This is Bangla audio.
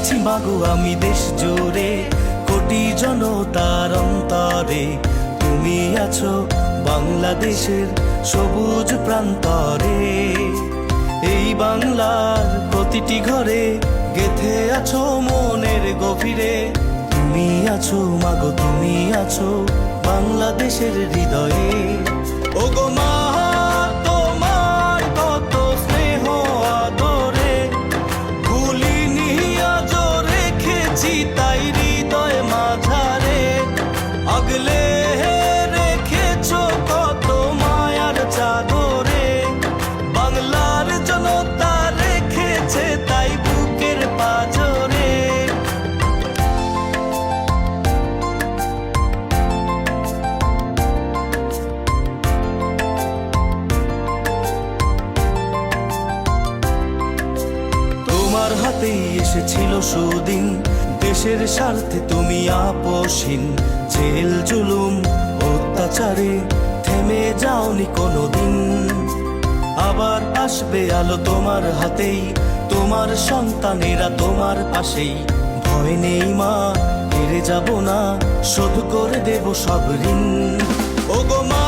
দেখেছি মাগো আমি দেশ জুড়ে, কোটি জনতার অন্তরে তুমি আছো বাংলাদেশের সবুজ প্রান্তরে। এই বাংলার প্রতিটি ঘরে গেথে আছো মনের গভীরে, তুমি আছো মাগো তুমি আছো বাংলাদেশের হৃদয়ে। ওগো মা তোমার কত স্নেহ আদরে, ভুলিনি আজো রেখেছি তাই হৃদয় মাঝারে। আগলে রেখেছো কত মায়ার চাদরে, বাংলার জনতা রেখেছে তাই বুকের পাঁজরে। তোমার হাতেই এসেছিল সুদিন, দেশের স্বার্থে তুমি আপোষহীন। জেল জুলুম অত্যাচারে থেমে যাওনি কোনোদিন, আবার আসবে আলো তোমার হাতেই, তোমার সন্তানেরা তোমার পাশেই। ভয় নেই মা, হেরে যাব না, শোধ করে দেব সব ঋণ। ওগো মা